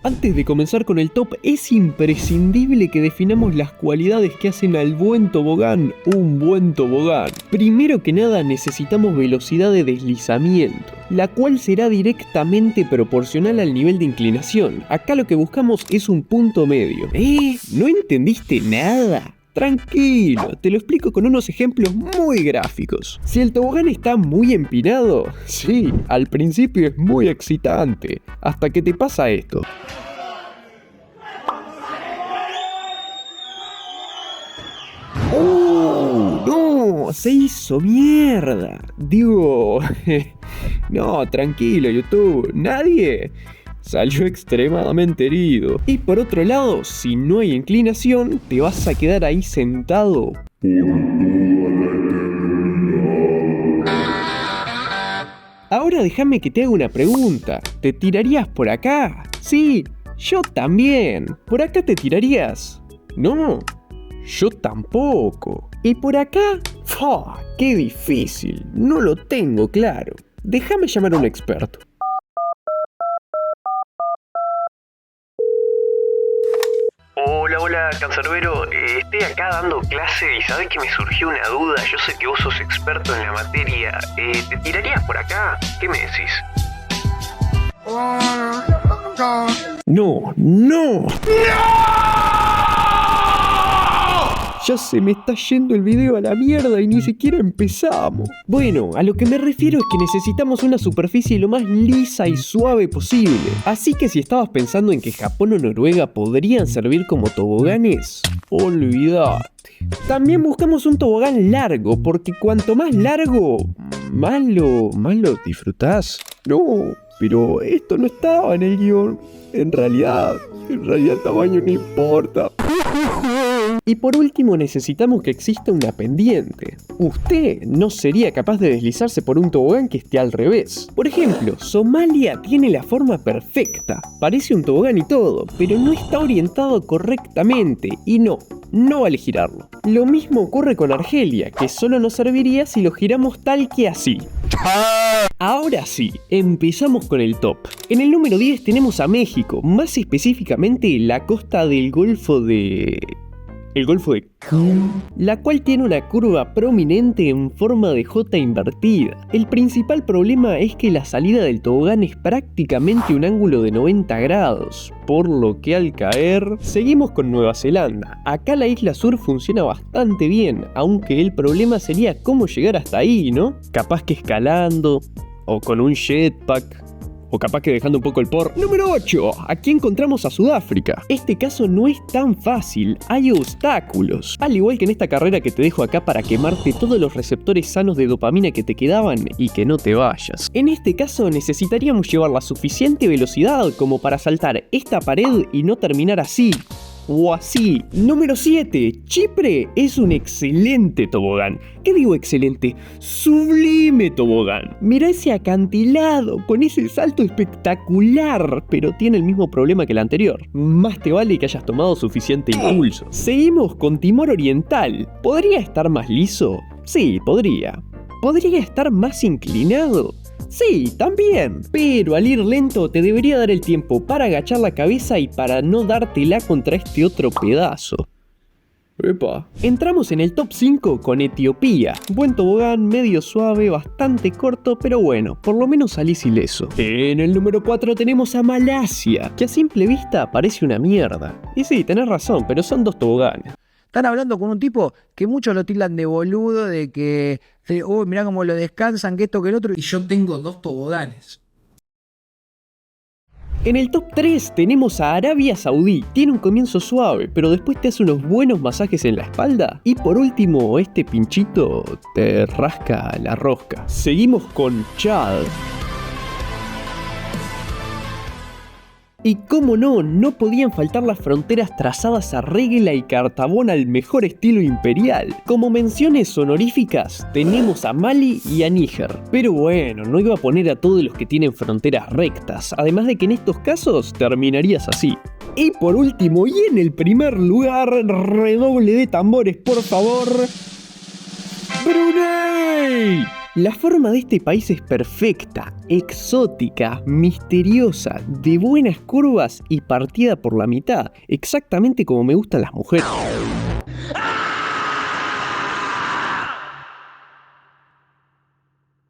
Antes de comenzar con el top, es imprescindible que definamos las cualidades que hacen al buen tobogán un buen tobogán. Primero que nada necesitamos velocidad de deslizamiento, la cual será directamente proporcional al nivel de inclinación. Acá lo que buscamos es un punto medio. ¿No entendiste nada? Tranquilo, te lo explico con unos ejemplos muy gráficos. Si el tobogán está muy empinado, sí, al principio es muy excitante, hasta que te pasa esto. ¡Oh, no! Se hizo mierda. Digo, no, tranquilo, YouTube, nadie salió extremadamente herido. Y por otro lado, si no hay inclinación, te vas a quedar ahí sentado por toda la eternidad. Ahora déjame que te haga una pregunta. ¿Te tirarías por acá? Sí, yo también. ¿Por acá te tirarías? No, yo tampoco. ¿Y por acá? ¡Fua! ¡Qué difícil! No lo tengo claro. Déjame llamar a un experto. Hola, cancerbero. Estoy acá dando clase y sabés que me surgió una duda. Yo sé que vos sos experto en la materia. ¿Te tirarías por acá? ¿Qué me decís? ¡No! Ya se me está yendo el video a la mierda y ni siquiera empezamos. Bueno, a lo que me refiero es que necesitamos una superficie lo más lisa y suave posible. Así que si estabas pensando en que Japón o Noruega podrían servir como toboganes, olvídate. También buscamos un tobogán largo, porque cuanto más largo, más lo disfrutás. No, pero esto no estaba en el guión. En realidad el tamaño no importa. Y por último necesitamos que exista una pendiente. Usted no sería capaz de deslizarse por un tobogán que esté al revés. Por ejemplo, Somalia tiene la forma perfecta. Parece un tobogán y todo, pero no está orientado correctamente y no vale girarlo. Lo mismo ocurre con Argelia, que solo nos serviría si lo giramos tal que así. Ahora sí, empezamos con el top. En el número 10 tenemos a México, más específicamente la costa del Golfo de la cual tiene una curva prominente en forma de J invertida. El principal problema es que la salida del tobogán es prácticamente un ángulo de 90 grados, por lo que al caer, seguimos con Nueva Zelanda. Acá la isla sur funciona bastante bien, aunque el problema sería cómo llegar hasta ahí, ¿no? Capaz que escalando, o con un jetpack, o capaz que dejando un poco el por. Número 8. Aquí encontramos a Sudáfrica. Este caso no es tan fácil, hay obstáculos. Al igual que en esta carrera que te dejo acá para quemarte todos los receptores sanos de dopamina que te quedaban y que no te vayas. En este caso necesitaríamos llevar la suficiente velocidad como para saltar esta pared y no terminar así. O así. Número 7. Chipre es un excelente tobogán. ¿Qué digo excelente? Sublime tobogán. Mira ese acantilado con ese salto espectacular, pero tiene el mismo problema que el anterior. Más te vale que hayas tomado suficiente impulso. Seguimos con Timor Oriental. ¿Podría estar más liso? Sí, podría. ¿Podría estar más inclinado? Sí, también, pero al ir lento te debería dar el tiempo para agachar la cabeza y para no dártela contra este otro pedazo. Epa. Entramos en el top 5 con Etiopía. Buen tobogán, medio suave, bastante corto, pero bueno, por lo menos salís ileso. En el número 4 tenemos a Malasia, que a simple vista parece una mierda. Y sí, tenés razón, pero son dos toboganes. Están hablando con un tipo que muchos lo tildan de boludo, de que, mirá cómo lo descansan, que esto, que el otro, y yo tengo dos toboganes. En el top 3 tenemos a Arabia Saudí. Tiene un comienzo suave, pero después te hace unos buenos masajes en la espalda. Y por último, este pinchito te rasca la rosca. Seguimos con Chad. Y cómo no podían faltar las fronteras trazadas a regla y cartabón al mejor estilo imperial. Como menciones honoríficas, tenemos a Mali y a Níger. Pero bueno, no iba a poner a todos los que tienen fronteras rectas, además de que en estos casos terminarías así. Y por último, y en el primer lugar, redoble de tambores por favor, ¡Brunei! La forma de este país es perfecta, exótica, misteriosa, de buenas curvas y partida por la mitad, exactamente como me gustan las mujeres.